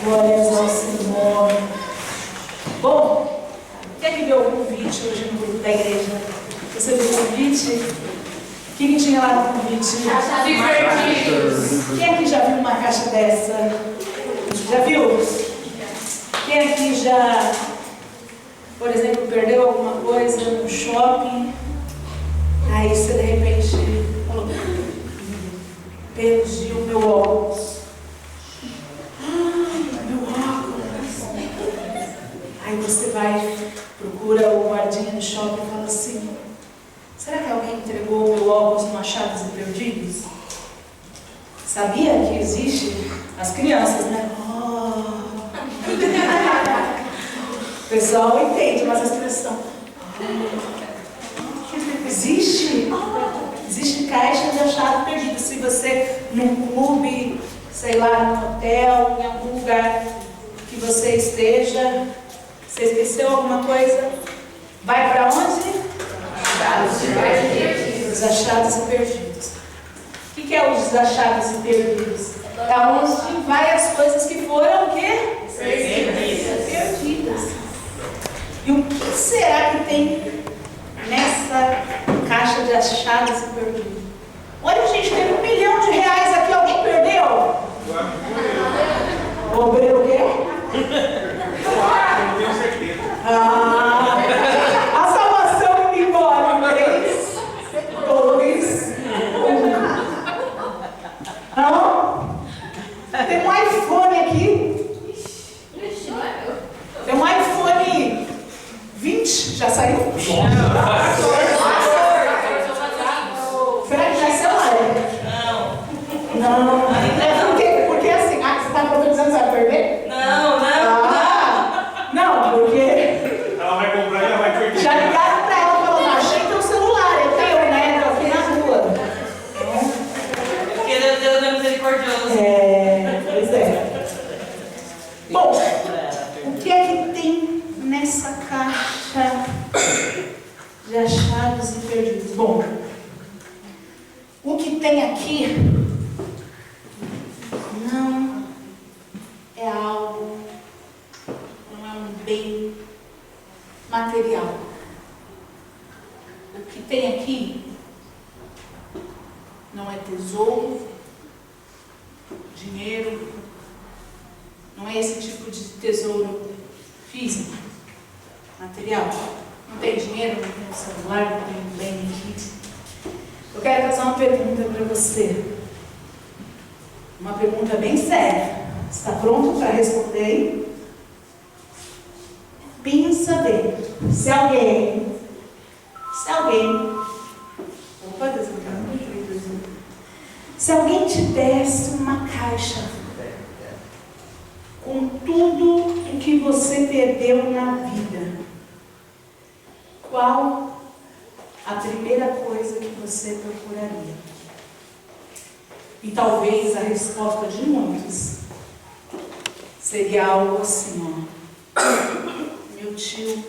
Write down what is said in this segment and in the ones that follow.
Glórias ao Senhor. Bom, quem me deu o convite hoje no grupo da igreja? Você viu o convite? O que tinha lá no convite? Caixa de perdidos. Quem aqui já viu uma caixa dessa? Já viu? Quem aqui já, por exemplo, perdeu alguma coisa no shopping? Aí você de repente falou: perdi o meu óculos. Meu óculos. Aí você vai, procura o guardinha do shopping e fala assim: será que alguém entregou o meu óculos no Achados e Perdidos? Sabia que existe? As crianças, né? O pessoal entende, mas as crianças estão: existe? Existe caixa de achado perdido. Se você, num clube, sei lá, num hotel, em algum lugar que você esteja, você esqueceu alguma coisa, vai para onde? Os achados e perdidos. O que é os achados e perdidos? É onde vai as coisas que foram o quê? Perdidas. E o que será que tem nessa caixa de achados e perdidos? Olha, gente, tem R$1 milhão aqui. Alguém perdeu? O quê? Eu tenho certeza. A salvação indo embora. 3, 2, 1. Não? Tem um iPhone aqui. Tem um iPhone 20. Já saiu? Será que já é celular? Não. Porque assim, você está contando, você vai perder? Não, porque Ela vai comprar e ela vai perder. já ligaram para ela falando: achei teu celular, é teu, né? Tô aqui na rua. Porque Deus é misericordioso. Pois é. Bom, o que é que tem nessa caixa de achados e perdidos? Bom, o que tem aqui não é algo, não é um bem material. O que tem aqui não é tesouro, dinheiro, não é esse tipo de tesouro físico, material. Não tem dinheiro, não tem celular, não tem bem aqui. Eu quero fazer uma pergunta para você. Uma pergunta bem séria. Está pronto para responder? Pensa bem. Se alguém. Opa, se alguém te desse uma caixa com tudo o que você perdeu na vida, qual a primeira coisa que você procuraria? E talvez a resposta de muitos seria algo assim, ó: meu tio,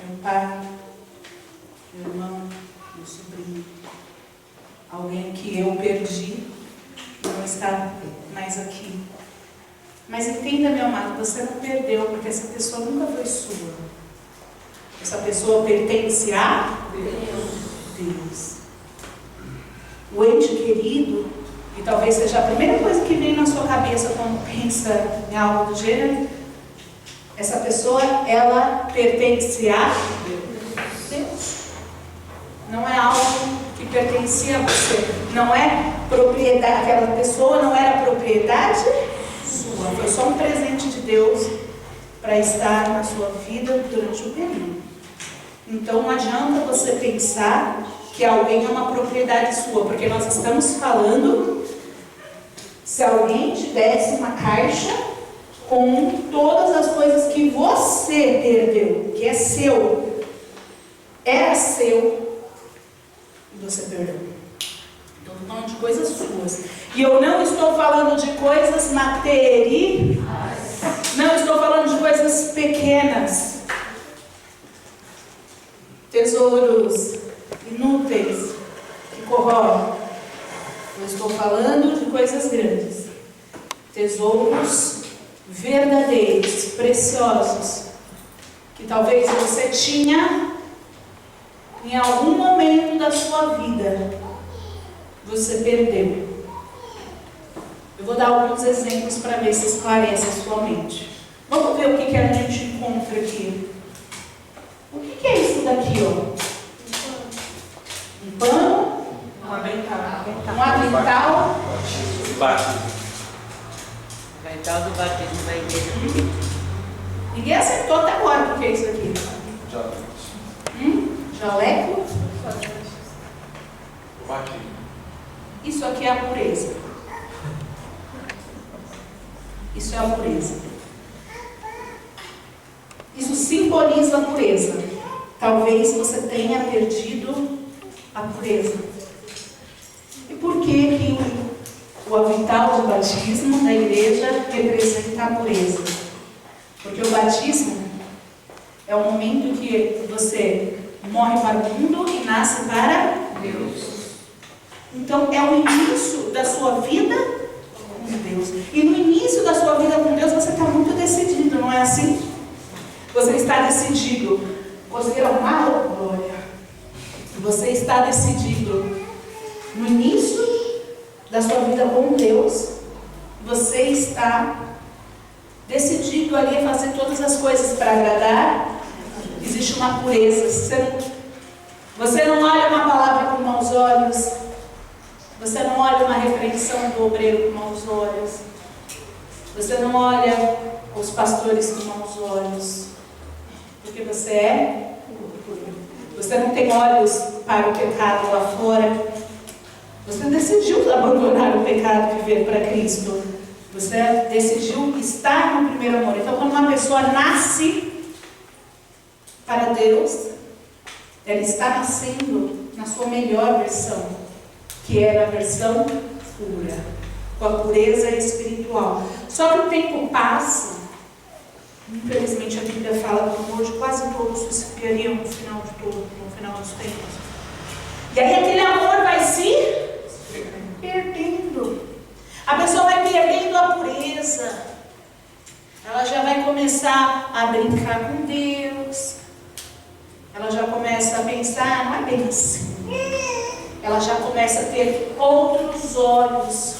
meu pai, meu irmão, meu sobrinho, alguém que eu perdi, não está mais aqui. Mas entenda, meu amado, você não perdeu, porque essa pessoa nunca foi sua. Essa pessoa pertence a Deus. O ente querido, e talvez seja a primeira coisa que vem na sua cabeça quando pensa em algo do gênero, essa pessoa, ela pertence a Deus. Não é algo que pertencia a você. Não é propriedade, aquela pessoa não era propriedade sua. Foi só um presente de Deus para estar na sua vida durante o período. Então não adianta você pensar que alguém é uma propriedade sua, porque nós estamos falando se alguém te desse uma caixa com todas as coisas que você perdeu, que é seu, era seu e você perdeu. Então estou falando de coisas suas. E eu não estou falando de coisas materiais, não estou falando de coisas pequenas, tesouros inúteis que corroem. Eu estou falando de coisas grandes, tesouros verdadeiros, preciosos, que talvez você tinha em algum momento da sua vida, você perdeu. Eu vou dar alguns exemplos para ver se esclarece a sua mente. Vamos ver o que a gente encontra aqui. O que é isso daqui, ó? Um pano? Um avental. Um avental? Batismo. Avental do batismo da igreja. Ninguém acertou até agora o que é isso aqui. Jaleco? Batismo. Isso aqui é a pureza. Isso é a pureza. Isso simboliza a pureza. Talvez você tenha perdido a pureza. E por que o avental de batismo da igreja representa a pureza? Porque o batismo é o momento que você morre para o mundo e nasce para Deus. Então é o início da sua vida com Deus. E no início da sua vida com Deus você está muito decidido, não é assim? Você está decidido. Conseguiram arrumar? Glória. Você está decidido no início da sua vida com Deus. Você está decidido ali a fazer todas as coisas para agradar. Existe uma pureza. Você não olha uma palavra com maus olhos. Você não olha uma repreensão do obreiro com maus olhos. Você não olha os pastores com maus olhos. Porque você é puro. Você não tem olhos para o pecado lá fora. Você decidiu abandonar o pecado e viver para Cristo. Você decidiu estar no primeiro amor. Então, quando uma pessoa nasce para Deus, ela está nascendo na sua melhor versão, que é a versão pura, com a pureza espiritual. Só que o tempo passa. Infelizmente a Bíblia fala que hoje quase todos suspirariam no final dos tempos. E aí aquele amor vai se perdendo. A pessoa vai perdendo a pureza. Ela já vai começar a brincar com Deus. Ela já começa a pensar, não é bem assim. Ela já começa a ter outros olhos.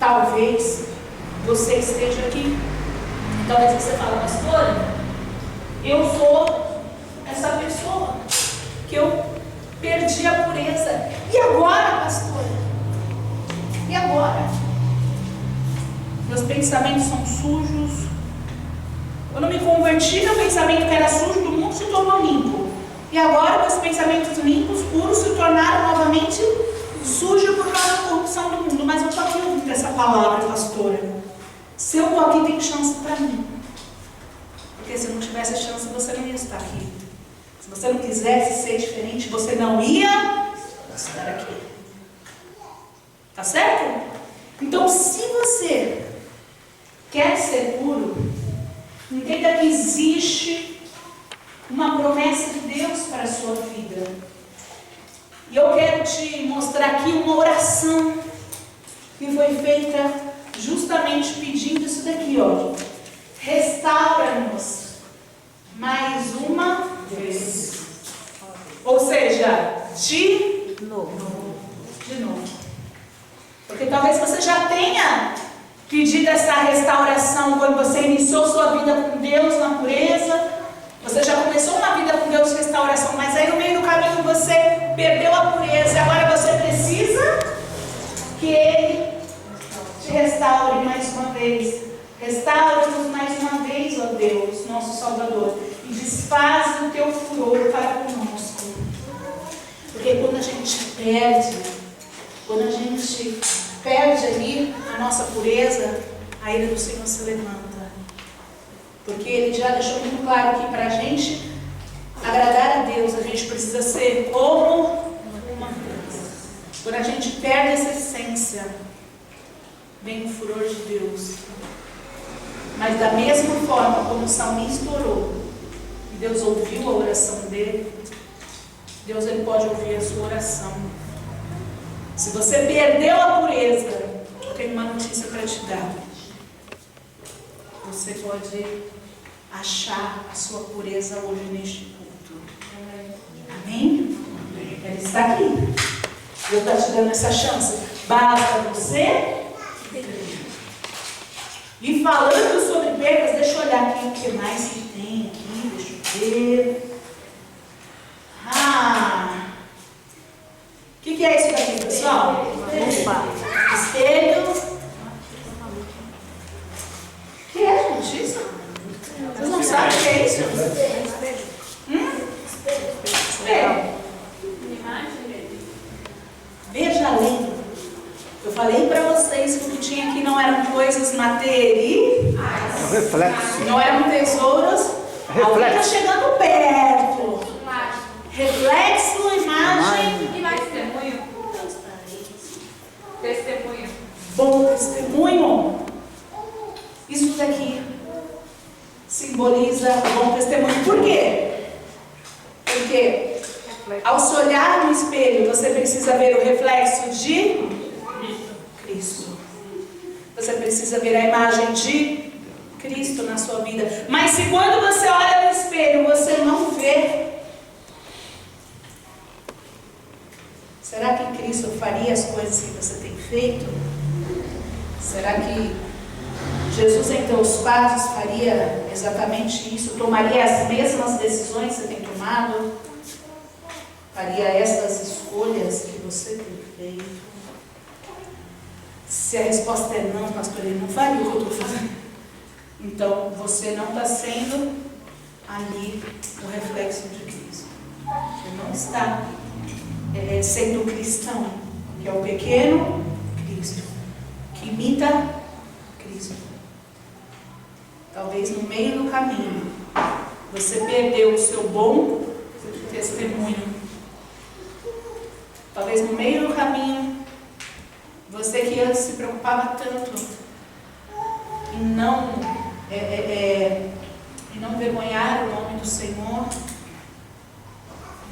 Talvez você esteja aqui. Talvez você fale, pastora, eu sou essa pessoa que eu perdi a pureza. E agora, pastora? E agora? Meus pensamentos são sujos. Quando eu me converti, meu pensamento que era sujo do mundo se tornou limpo. E agora, meus pensamentos limpos, puros, se tornaram novamente sujos por causa da corrupção do mundo. Mas eu estou aqui ouvindo essa palavra, pastora. Se eu estou aqui, tem chance para mim. Porque se não tivesse chance, você não ia estar aqui. Se você não quisesse ser diferente, você não ia estar aqui. Tá certo? Então, se você quer ser puro, entenda que existe uma promessa de Deus para a sua vida. E eu quero te mostrar aqui uma oração que foi feita justamente pedindo isso daqui, ó. Restaura-nos mais uma vez. Ou seja, de novo. Porque talvez você já tenha pedido essa restauração quando você iniciou sua vida com Deus na pureza. Você já começou uma vida com Deus de restauração, mas aí no meio do caminho você perdeu a pureza. E agora você precisa que Ele te restaure mais uma vez. Restaura-nos mais uma vez, ó Deus, nosso Salvador. E desfaz o teu furor para conosco. Porque quando a gente perde ali a nossa pureza, a ira do Senhor se levanta. Porque Ele já deixou muito claro que para a gente agradar a Deus, a gente precisa ser como uma criança. Quando a gente perde essa essência, vem o furor de Deus. Mas da mesma forma como o salmista orou, e Deus ouviu a oração dele, Deus ele pode ouvir a sua oração. Se você perdeu a pureza, eu tenho uma notícia para te dar. você pode achar a sua pureza hoje neste culto. Amém? Ele está aqui. Deus está te dando essa chance. Basta você. E falando sobre perdas, deixa eu olhar aqui o que mais que tem aqui. Deixa eu ver. O que é isso daqui, pessoal? Espelho. O que é, gente, isso? Vocês não sabem o que é isso? Espelho. Veja além. Eu falei para vocês que o que tinha aqui não eram coisas materiais. Reflexo. Não eram tesouros. Alguém está chegando perto. Reflexo, imagem. Testemunho. Testemunho. Bom testemunho. Isso daqui simboliza bom testemunho. Por quê? Porque ao se olhar no espelho, você precisa ver o reflexo de Cristo. Você precisa ver a imagem de Cristo na sua vida. Mas se quando você olha no espelho, você não vê, será que Cristo faria as coisas que você tem feito? Será que Jesus entre os passos faria exatamente isso? Tomaria as mesmas decisões que você tem tomado? Faria estas escolhas que você tem feito? Se a resposta é não, pastor, ele não faria o que eu estou fazendo. Então, você não está sendo ali o reflexo de Cristo. Você não está sendo cristão, que é o pequeno Cristo, que imita Cristo. Talvez no meio do caminho, você perdeu o seu bom testemunho. Talvez no meio do caminho, você que antes se preocupava tanto em não envergonhar o nome do Senhor,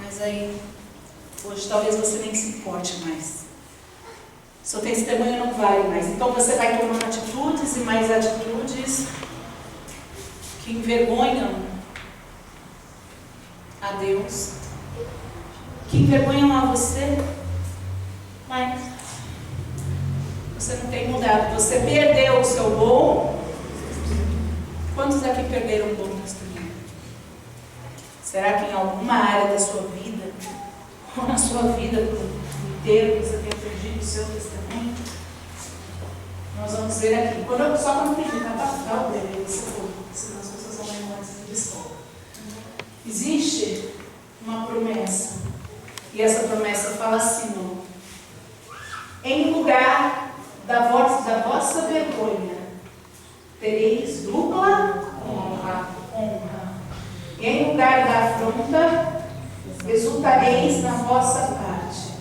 mas aí, hoje talvez você nem se importe mais. Seu testemunho não vale mais. Então você vai tomando atitudes e mais atitudes que envergonham a Deus, que envergonham a você, mas você não tem mudado. Você perdeu o seu bom. Quantos aqui perderam o bom testemunho? Será que em alguma área da sua vida, ou na sua vida inteira, você tem perdido o seu testemunho? Nós vamos ver aqui. Só quando pedir, tá o bebê, você for, senão as pessoas vão lembrar de escola. Existe uma promessa, e essa promessa fala assim, ó: em lugar da vossa vergonha, tereis dupla honra. E em lugar da afronta, exultareis na vossa parte.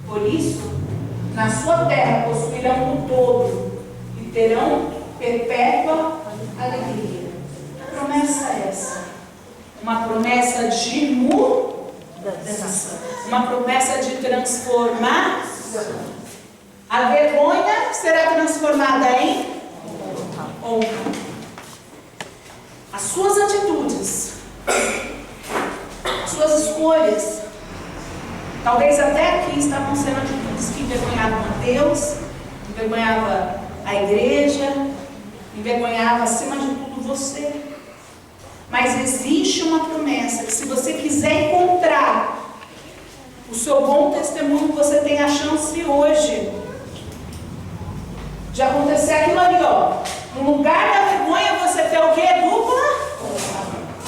Por isso, na sua terra possuirão o todo e terão perpétua alegria. Que promessa é essa? Uma promessa de mudança. Uma promessa de transformação. A vergonha será transformada em honra. As suas atitudes, as suas escolhas, talvez até aqui estavam sendo atitudes que envergonhavam a Deus, envergonhava a igreja, envergonhava acima de tudo você. Mas existe uma promessa que, se você quiser encontrar o seu bom testemunho, você tem a chance hoje de acontecer aquilo ali, ó. No lugar da vergonha, você tem o quê? Dupla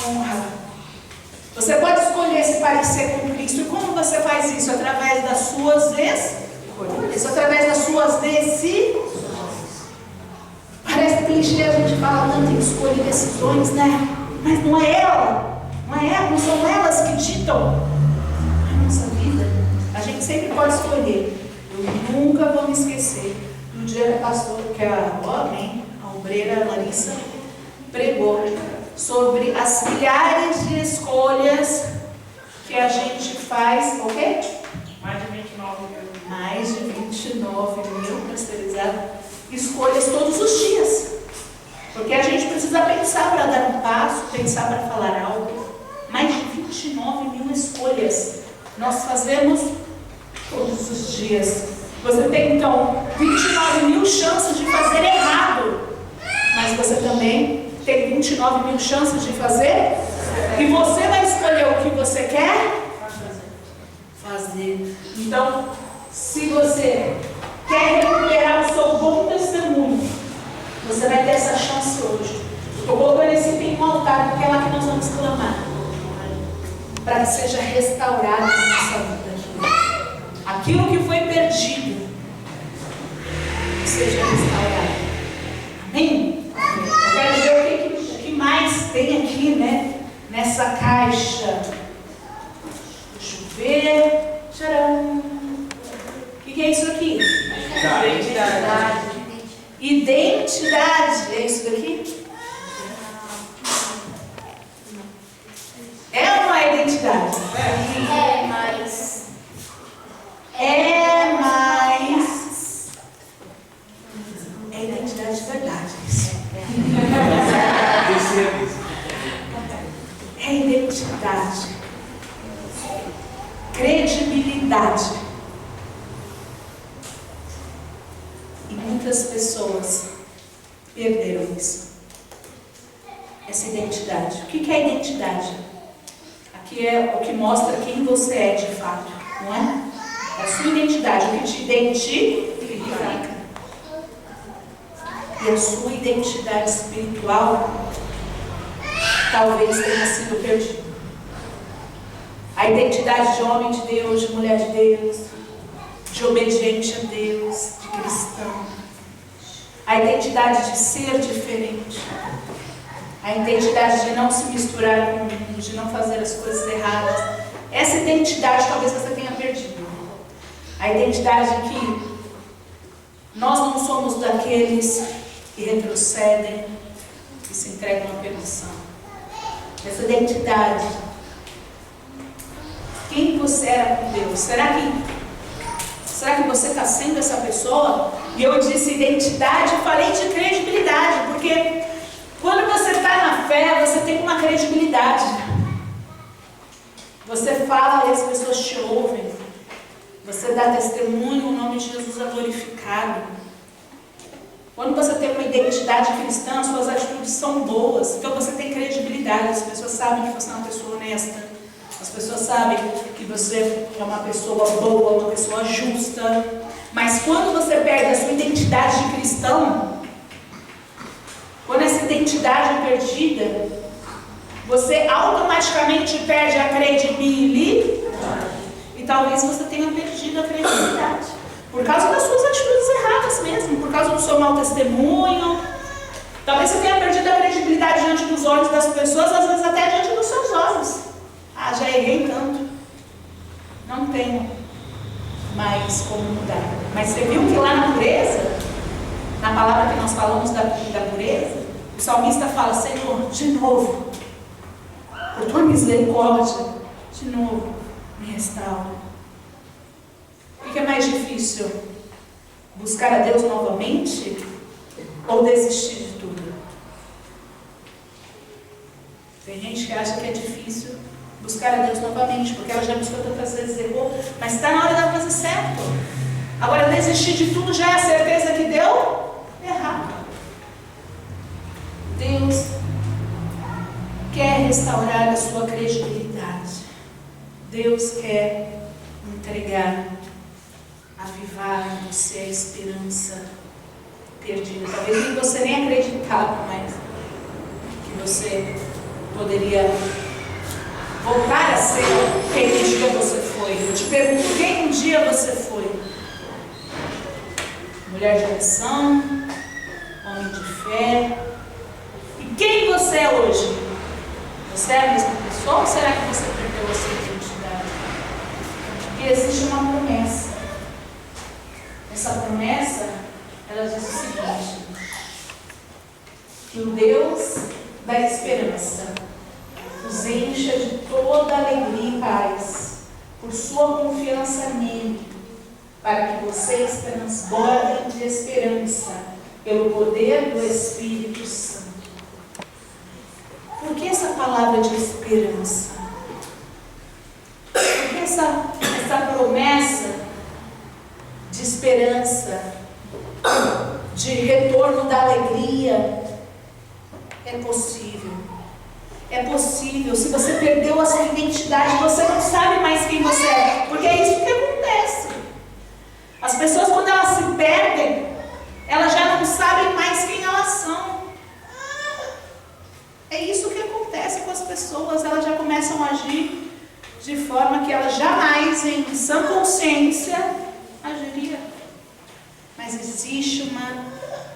honra. Você pode escolher se parecer com Cristo. E como você faz isso? Através das suas escolhas, através das suas decisões. Parece clichê, a gente fala tanto em escolha e decisões, né? Mas não é ela, não são elas que ditam a nossa vida. A gente sempre pode escolher. Eu nunca vou me esquecer do dia que a obreira Larissa pregou sobre as milhares de escolhas que a gente faz. O quê? Mais de 29 mil. Mais de 29 mil pasteurizadas escolhas todos os dias. Porque a gente precisa fácil pensar para falar algo. Mais de 29 mil escolhas nós fazemos todos os dias. Você tem então 29 mil chances de fazer errado, mas você também tem 29 mil chances de fazer, e você vai escolher o que você quer fazer. Então, se você quer recuperar o seu bom testemunho, você vai ter essa chance hoje. Estou colocando esse item no altar, porque é lá que nós vamos clamar, para que seja restaurado na nossa vida. Aquilo que foi perdido, que seja restaurado. Amém? Eu quero ver o que mais tem aqui, né? Nessa caixa. Deixa eu ver. Tcharam! O que é isso aqui? Identidade. Identidade. É isso daqui? É ou não é identidade? É, mas... É mais. É identidade de verdade. Isso. É identidade. Credibilidade. E muitas pessoas perderam isso. Essa identidade. O que é identidade? Aqui é o que mostra quem você é de fato, não é? É a sua identidade, o que te identifica. E a sua identidade espiritual talvez tenha sido perdida. A identidade de homem de Deus, de mulher de Deus, de obediente a Deus, de cristão. A identidade de ser diferente. A identidade de não se misturar com o mundo, de não fazer as coisas erradas. Essa identidade talvez você tenha perdido. A identidade que nós não somos daqueles que retrocedem, que se entregam à perdição. Essa identidade. Quem você era com Deus? Será que você está sendo essa pessoa? E eu disse identidade, falei de credibilidade, porque quando você está na fé, você tem uma credibilidade. Você fala e as pessoas te ouvem. Você dá testemunho, o nome de Jesus é glorificado. Quando você tem uma identidade cristã, suas atitudes são boas. Então você tem credibilidade. As pessoas sabem que você é uma pessoa honesta. As pessoas sabem que você é uma pessoa boa, uma pessoa justa. Mas quando você perde a sua identidade de cristão, quando essa identidade é perdida, você automaticamente perde a credibilidade. E talvez você tenha perdido a credibilidade. Por causa das suas atitudes erradas mesmo. Por causa do seu mau testemunho. Talvez você tenha perdido a credibilidade diante dos olhos das pessoas, às vezes até diante dos seus olhos. Ah, já errei tanto. Não tenho mais como mudar. Mas você viu que lá na pureza, na palavra que nós falamos da pureza, o salmista fala: Senhor, de novo, por tua misericórdia, de novo, me restaura. O que é mais difícil? Buscar a Deus novamente ou desistir de tudo? Tem gente que acha que é difícil buscar a Deus novamente, porque ela já buscou tantas vezes, errou, mas está na hora dela fazer certo. Agora, desistir de tudo já é a certeza que deu errado. Deus quer restaurar a sua credibilidade. Deus quer entregar, avivar em você a esperança perdida. Talvez nem você nem acreditava, mas que você poderia voltar a ser quem um dia você foi. Eu te pergunto, quem um dia você foi? Mulher de oração, homem de fé. E quem você é hoje? Você é a mesma pessoa ou será que você perdeu a sua identidade? Porque existe uma promessa. Essa promessa, ela diz o seguinte: que o Deus da esperança os encha de toda alegria e paz, por sua confiança nele, para que vocês transbordem de esperança, pelo poder do Espírito Santo. Por é possível. Se você perdeu a sua identidade, você não sabe mais quem você é, porque é isso que acontece. As pessoas, quando elas se perdem, elas já não sabem mais quem elas são. É isso que acontece com as pessoas. Elas já começam a agir de forma que elas jamais, em sã consciência, agiriam. Mas existe uma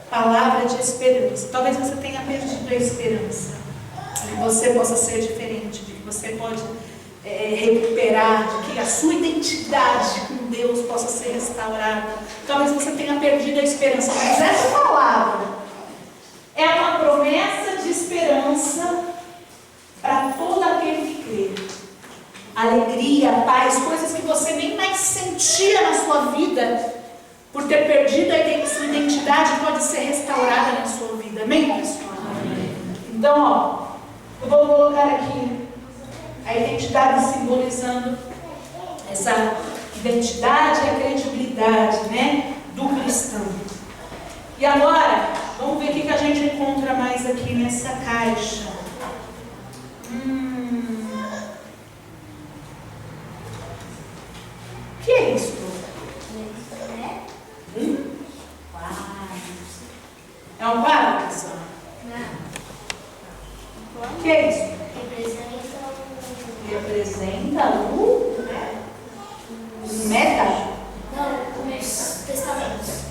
palavra de esperança. Talvez você tenha perdido a esperança de que você possa ser diferente, de que você pode recuperar, de que a sua identidade com Deus possa ser restaurada. Talvez você tenha perdido a esperança, mas essa palavra é uma promessa de esperança para todo aquele que crê. Alegria, paz, coisas que você nem mais sentia na sua vida, por ter perdido a sua identidade, pode ser restaurada na sua vida. Amém, pessoal? Amém. Então, eu vou colocar aqui a identidade simbolizando essa identidade e a credibilidade, né, do cristão. E agora, vamos ver o que a gente encontra mais aqui nessa caixa. O que é isso? É um quadro, pessoal? Não. O que é isso? Representa Representa o meta? Não, os testamentos.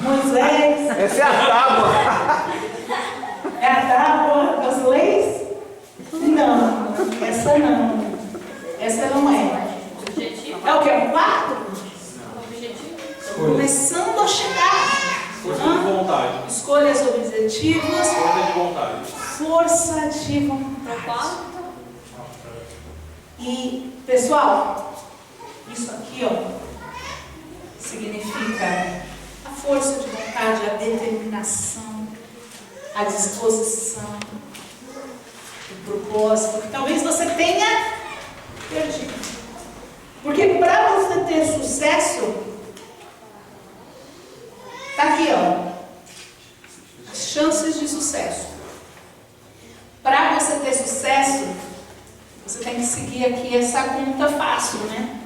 Moisés. Essa é a tábua. É a tábua das leis? Não, essa não. Essa não é. Objetivo. É o que? Um quadro? Objetivo. Começando a chegar. Força de vontade. Escolhas objetivas. Força de vontade. Força de vontade. E, pessoal, isso aqui, ó, significa a força de vontade, a determinação, a disposição, o propósito, que talvez você tenha perdido. Porque para você ter sucesso, tá aqui, ó, as chances de sucesso. Para você ter sucesso, você tem que seguir aqui essa conta fácil, né?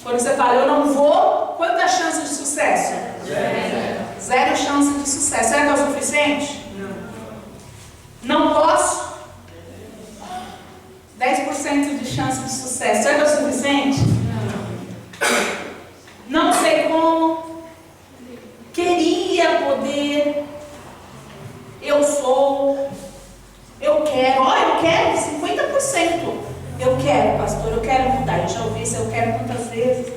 Quando você fala, eu não vou, quantas chances de sucesso? Zero chances de sucesso. Será que é o suficiente? Não posso? 10% de chance de sucesso. Será que é o suficiente? Não sei como. Queria poder. Eu sou. Eu quero. Ó, eu quero 50%. Eu quero, pastor, eu quero mudar. Eu já ouvi isso, eu quero muitas vezes.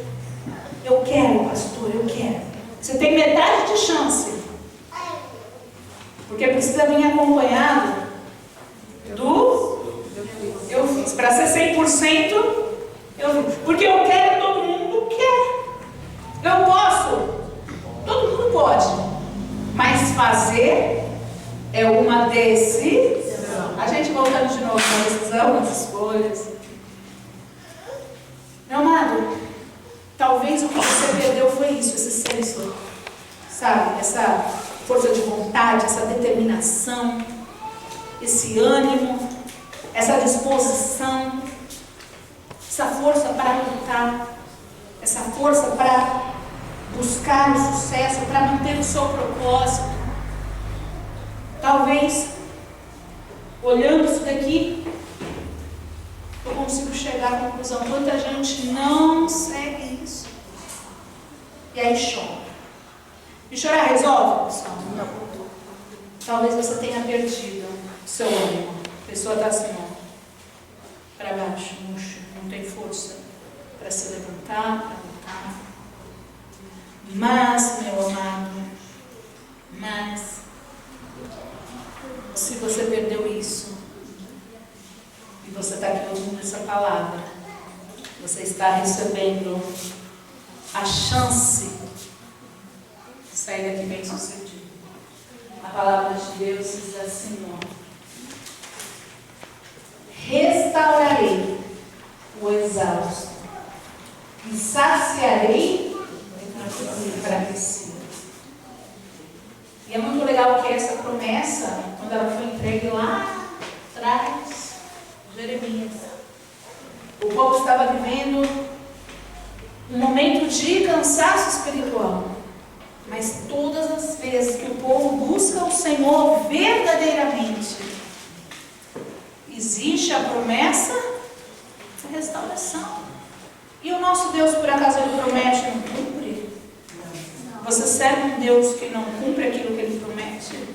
Eu quero, pastor, eu quero. Você tem metade de chance. Porque precisa vir acompanhado do eu fiz. Para ser 100%, eu fiz. Porque eu quero, todo mundo quer. Eu posso. Todo mundo pode. Mas fazer é uma decisão. A gente voltando de novo na decisão, nas escolhas. Meu amado, talvez o que você perdeu foi isso, esse senso, sabe? Essa força de vontade, essa determinação, esse ânimo, essa disposição, essa força para lutar, essa força para buscar o sucesso, para manter o seu propósito. Talvez, olhando isso daqui, eu consigo chegar à conclusão, quanta gente não segue isso. E aí chora. E chorar resolve, pessoal? Não. Talvez você tenha perdido o seu ânimo. A pessoa está assim, ó, para baixo, murcho, não tem força para se levantar, para lutar. Mas, meu amado, se você perdeu isso, e você está aqui ouvindo essa palavra, você está recebendo a chance de sair daqui bem sucedido. A palavra de Deus diz assim, ó: restaurarei o exausto e saciarei o enfraquecido. E é uma espiritual. Mas todas as vezes que o povo busca o Senhor verdadeiramente, existe a promessa de restauração. E o nosso Deus, por acaso, Ele promete e não cumpre? Você serve um Deus que não cumpre aquilo que Ele promete?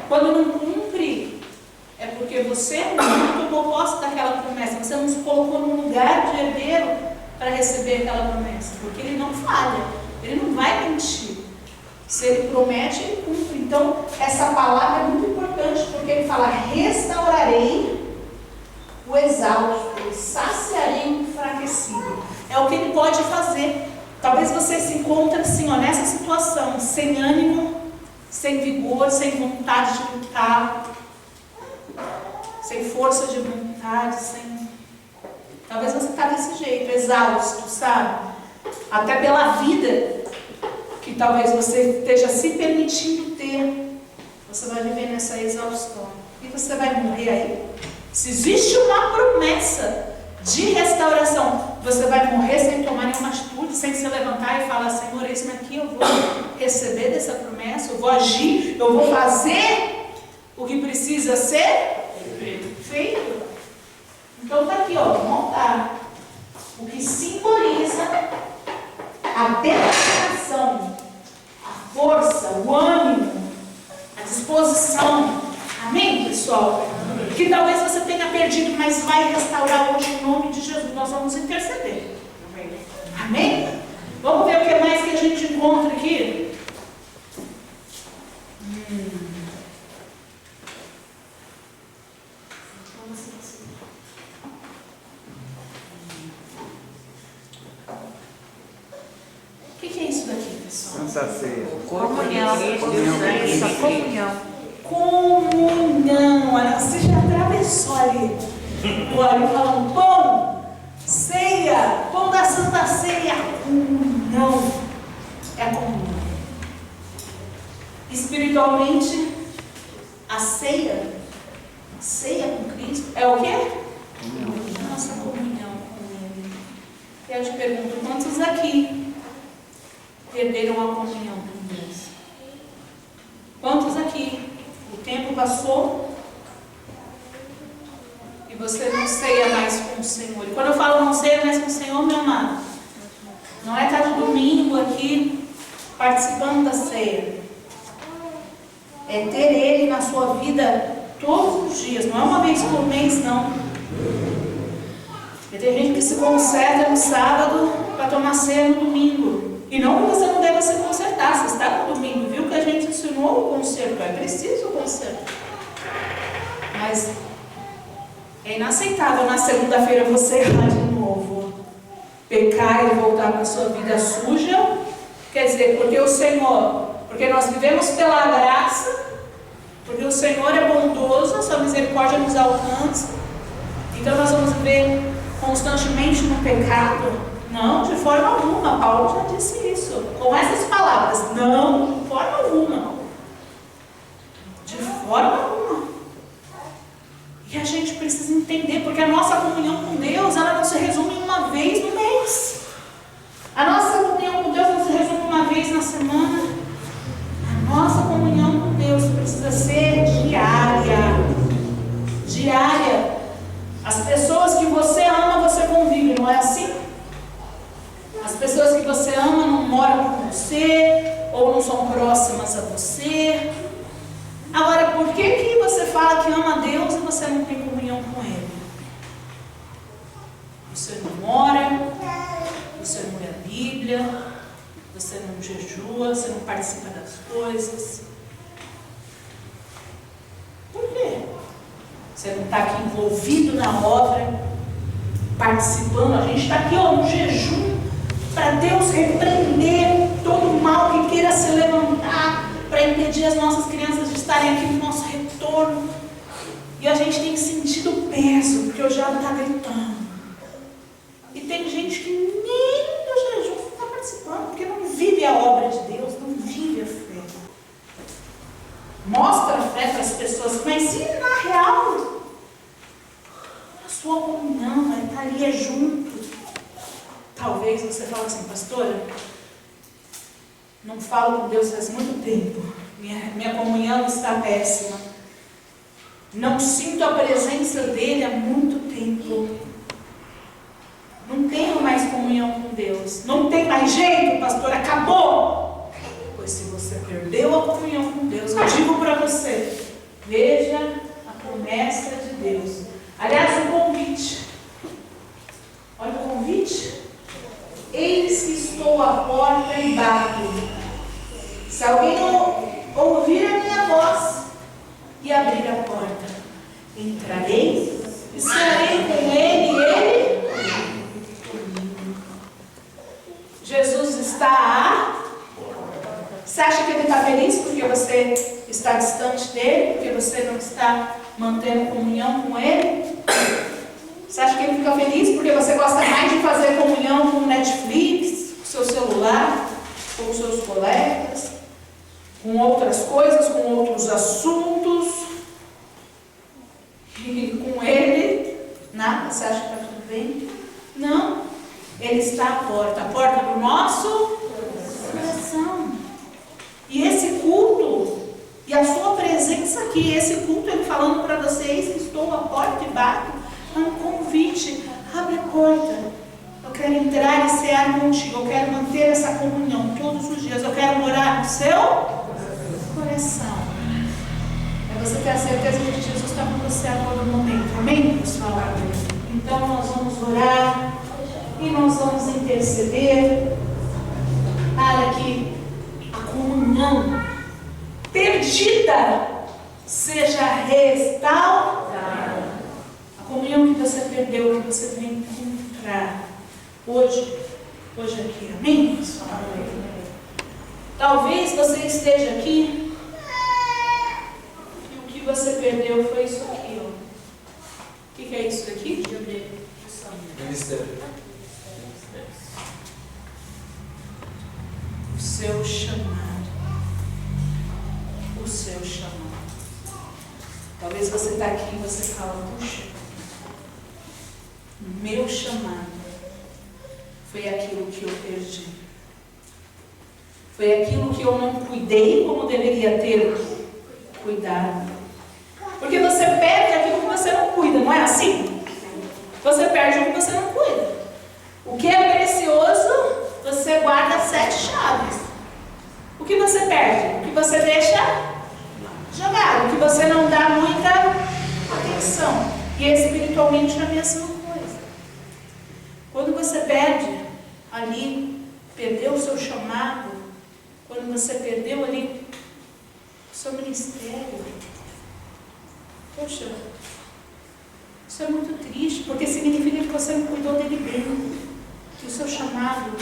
Quando não cumpre, é porque você não tomou posse daquela promessa. Você não se colocou num lugar de herdeiro para receber aquela promessa. Porque Ele não falha, Ele não vai mentir. Se Ele promete, Ele cumpre. Então, essa palavra é muito importante, porque Ele fala: restaurarei o exausto, saciarei o enfraquecido. É o que Ele pode fazer. Talvez você se encontre assim, ó, nessa situação, sem ânimo, sem vigor, sem vontade de lutar, sem força de vontade, talvez você está desse jeito, exausto, sabe? Até pela vida que talvez você esteja se permitindo ter. Você vai viver nessa exaustão e você vai morrer aí. Se existe uma promessa de restauração, você vai morrer sem tomar nenhuma atitude, sem se levantar e falar: Senhor, eis-me aqui, eu vou receber dessa promessa, eu vou agir, eu vou fazer o que precisa ser feito. Então está aqui, ó, montar o que simboliza a determinação, a força, o ânimo, a disposição. Amém, pessoal? Que talvez você tenha perdido, mas vai restaurar hoje em nome de Jesus. Nós vamos interceder. Amém? Vamos ver o que mais que a gente encontra aqui. O que é isso daqui, pessoal? Santa Ceia. Comunhão. Comunhão. Olha, você já atravessou ali. Olha, falando pão, ceia, pão da Santa Ceia. Comunhão. É a comunhão. Espiritualmente, a ceia com Cristo, é o quê? Nossa comunhão com Ele. E eu te pergunto, quantos aqui perderam a comunhão com Deus? Quantos aqui o tempo passou e você não ceia mais com o Senhor? E quando eu falo não ceia mais com o Senhor, meu amado, não é estar de domingo aqui participando da ceia. É ter Ele na sua vida todos os dias, não é uma vez por mês, não. Porque tem gente que se conserta no sábado para tomar ceia no domingo. E não que você não deva se consertar, você está no domingo, viu que a gente ensinou o conserto, é preciso o conserto. Mas é inaceitável na segunda-feira você errar de novo, pecar e voltar para a sua vida suja. Quer dizer, porque nós vivemos pela graça, porque o Senhor é bondoso, a sua misericórdia nos alcança. Então nós vamos viver constantemente no pecado? Não, de forma alguma. Paulo já disse isso, com essas palavras: não, de forma alguma. De forma alguma. E a gente precisa entender, porque a nossa comunhão com Deus, ela não se resume uma vez no mês. A nossa comunhão com Deus não se resume uma vez na semana. A nossa comunhão com Deus precisa ser diária. Diária. As pessoas que você ama, você convive, não é assim? As pessoas que você ama não moram com você, ou não são próximas a você. Agora, por que você fala que ama a Deus e você não tem comunhão com Ele? Você não ora, você não lê a Bíblia, você não jejua, você não participa das coisas. Por quê? Você não está aqui envolvido na obra, participando. A gente está aqui, ó, no jejum, para Deus repreender todo o mal que queira se levantar, para impedir as nossas crianças de estarem aqui no nosso retorno. E a gente tem sentido o peso, porque o diabo está gritando. E tem gente que nem do jejum está participando, porque não vive a obra de Deus, não vive a fé. Mostra a fé para as pessoas, mas e na real? A sua comunhão, ela estaria junto. Talvez você fale assim: pastora, Não falo com Deus faz muito tempo. Minha comunhão está péssima. Não sinto a presença dele há muito tempo. Não tenho mais comunhão com Deus. Não tem mais jeito, pastor, acabou. Pois se você perdeu a comunhão com Deus, eu digo para você, veja a promessa de Deus. Aliás, o convite. Olha o convite. Eis que estou à porta e bato. Se alguém ouvir a minha voz e abrir a porta, entrarei e cearei com ele e ele comigo. Jesus está a... Você acha que ele está feliz porque você está distante dele? Porque você não está mantendo comunhão com ele? Você acha que ele fica feliz porque você gosta mais de fazer comunhão com o Netflix, com o seu celular, com os seus colegas, com outras coisas, com outros assuntos? E com ele, nada? Você acha que está tudo bem? Não. Ele está à porta do nosso coração. E esse culto, e a sua presença aqui, esse culto, ele falando para vocês que estou à porta e bato, é um convite. Abre a porta. Eu quero entrar e cear contigo. Eu quero manter essa comunhão todos os dias. Eu quero morar no seu coração. É você ter a certeza de que Jesus está com você a todo momento. Amém, pessoal? Então nós vamos orar e nós vamos interceder para que a comunhão perdida seja restaurada. A comunhão que você perdeu, que você tem que encontrar hoje aqui. Amém, pessoal? Talvez você esteja aqui e o que você perdeu foi isso aqui, ó. O que é isso aqui? Deixa eu ver. Ministério. O seu chamado. O seu chamado. Talvez você está aqui e você fala, puxa, meu chamado foi aquilo que eu perdi. Foi aquilo que eu não cuidei como deveria ter cuidado. Porque você perde aquilo que você não cuida, não é assim? Você perde o que você não cuida. O que é precioso, você guarda 7 chaves. O que você perde? O que você deixa jogado. O que você não dá muita atenção. E espiritualmente é a mesma coisa. Quando você perde ali, perdeu o seu chamado, quando você perdeu ali o seu ministério, poxa, isso é muito triste, porque significa que você não cuidou dele bem, que o seu chamado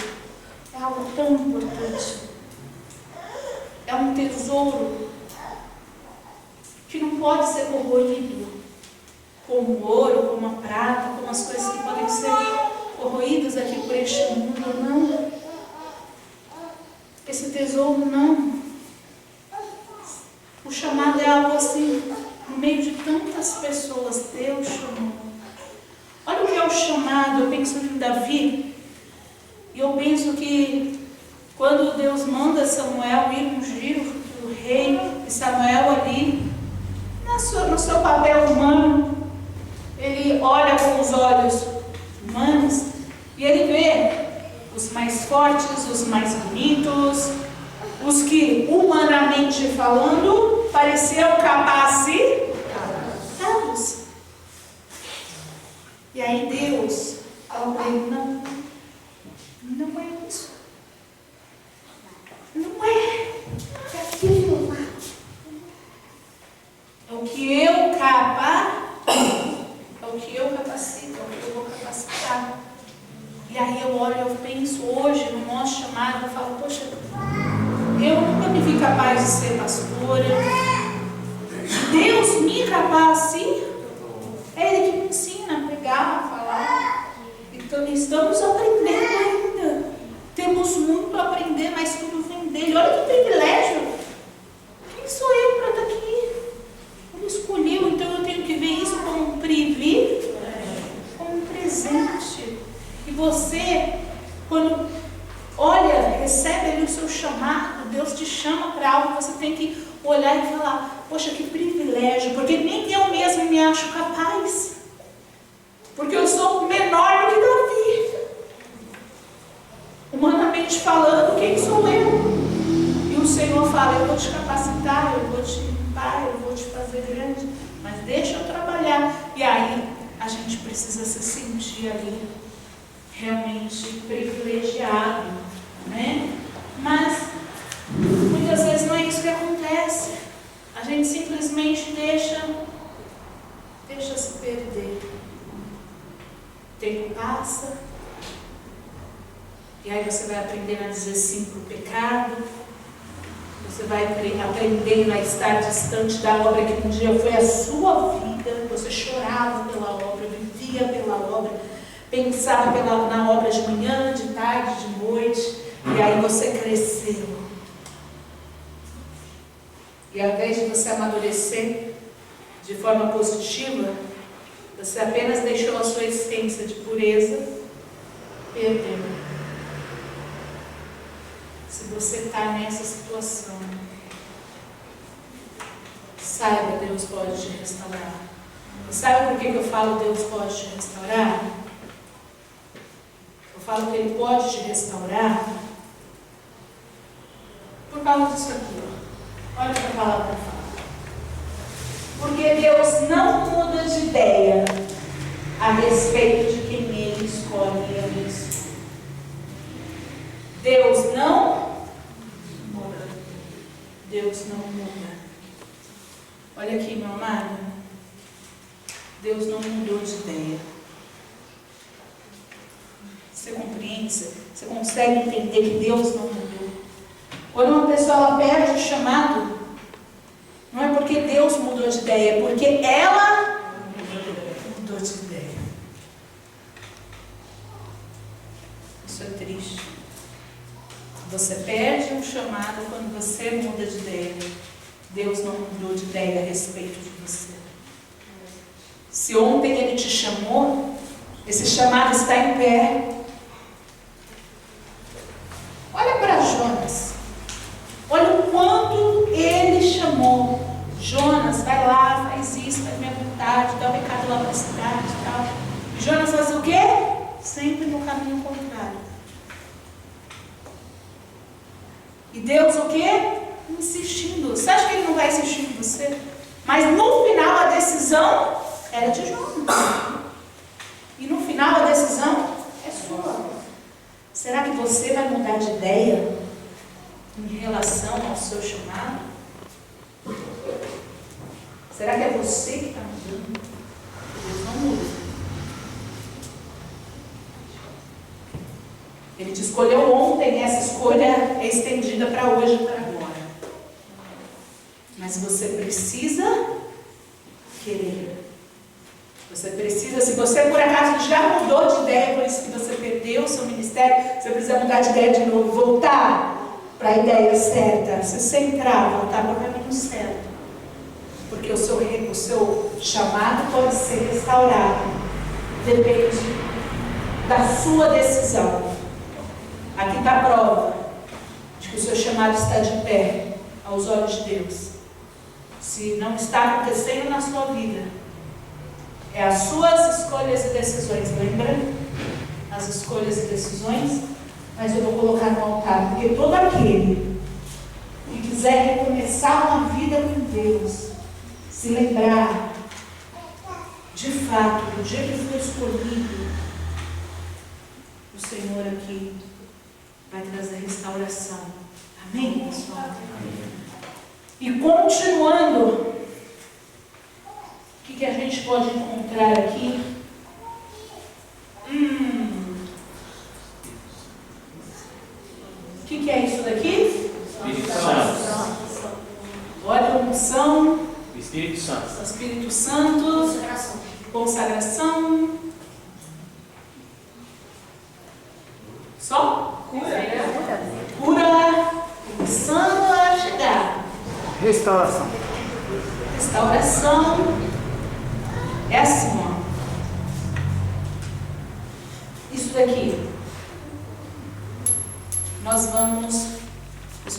é algo tão importante, é um tesouro que não pode ser corroído, como o ouro, como a prata, como as coisas que podem ser corroídas aqui por este mundo. Não. Esse tesouro não. O chamado é algo assim, no meio de tantas pessoas, Deus chamou. Olha o que é o chamado. Eu penso em Davi, e eu penso que quando Deus manda Samuel ir ungir o rei, e Samuel ali, no seu papel humano, ele olha com os olhos humanos e ele vê os mais fortes, os mais bonitos, os que, humanamente falando, pareciam capacitados. E aí Deus fala para ele, não é isso. Não é aquilo lá. É o que eu capacito, é o que eu vou capacitar. E aí eu olho, eu penso hoje no nosso chamado, eu falo, poxa, eu nunca me vi capaz de ser pastora. Deus me capacita. É Ele que me ensina a pregar, a falar. Então estamos aprendendo ainda. Temos muito a aprender, mas tudo vem dele. Olha que privilégio. Quem sou eu para estar aqui? Ele escolheu, então eu tenho que ver isso como um privilégio, como um presente. E você, quando olha, recebe ali o seu chamado, algo, você tem que olhar e falar, poxa, que privilégio, porque nem eu mesmo me acho capaz. Porque eu sou menor do que Davi. Humanamente falando, quem sou eu? E o Senhor fala, eu vou te capacitar, eu vou te limpar, eu vou te fazer grande, mas deixa eu trabalhar. E aí, a gente precisa se sentir ali realmente privilegiado, né? Mas muitas vezes não é isso que acontece. A gente simplesmente deixa se perder. O tempo passa, e aí você vai aprendendo a dizer sim para o pecado, você vai aprendendo a estar distante da obra que um dia foi a sua vida, você chorava pela obra, vivia pela obra, pensava na obra de manhã, de tarde, de noite, e aí você cresceu. E ao invés de você amadurecer de forma positiva, você apenas deixou a sua essência de pureza perder. Se você está nessa situação, saiba, Deus pode te restaurar. E sabe por que eu falo Deus pode te restaurar? Eu falo que Ele pode te restaurar por causa disso aqui. Olha o que a palavra fala. Porque Deus não muda de ideia a respeito de quem Ele escolhe e abençoa. Deus não muda. Deus não muda. Olha aqui, meu amado. Deus não mudou de ideia. Você compreende? Você consegue entender que Deus não mudou? Quando uma pessoa ela perde o chamado, não é porque Deus mudou de ideia, é porque ela mudou de ideia. Isso é triste. Você perde um chamado quando você muda de ideia. Deus não mudou de ideia a respeito de você. Se ontem Ele te chamou, esse chamado está em pé. Olha para Jonas. Olha o quanto Ele chamou. Jonas, vai lá, faz isso, faz minha vontade, dá o recado lá para a cidade e tal. E Jonas faz o quê? Sempre no caminho contrário. E Deus o quê? Insistindo. Você acha que Ele não vai insistir com você? Mas no final a decisão era de Jonas. E no final a decisão é sua. Será que você vai mudar de ideia em relação ao seu chamado? Será que é você que está mudando? Deus não muda. Ele te escolheu ontem e essa escolha é estendida para hoje e para agora. Mas você precisa querer. Você precisa, se você por acaso já mudou de ideia, por isso que você perdeu o seu ministério, você precisa mudar de ideia de novo, voltar para a ideia certa, se centrar, voltar para o caminho certo. Porque o seu chamado pode ser restaurado. Depende da sua decisão. Aqui está a prova de que o seu chamado está de pé aos olhos de Deus. Se não está acontecendo na sua vida, é as suas escolhas e decisões, lembra? As escolhas e decisões, mas eu vou colocar no altar, porque todo aquele que quiser recomeçar uma vida com Deus, se lembrar, de fato, do dia que foi escolhido, o Senhor aqui vai trazer restauração. Amém, pessoal? E continuando, o que a gente pode encontrar aqui? O que é isso daqui? Espírito Santo. Olha a unção. Espírito Santo. Espírito Santo. Consagração. Só? Cura. Começando a chegar. Restauração. Restauração. É assim, ó. Isso daqui. Nós vamos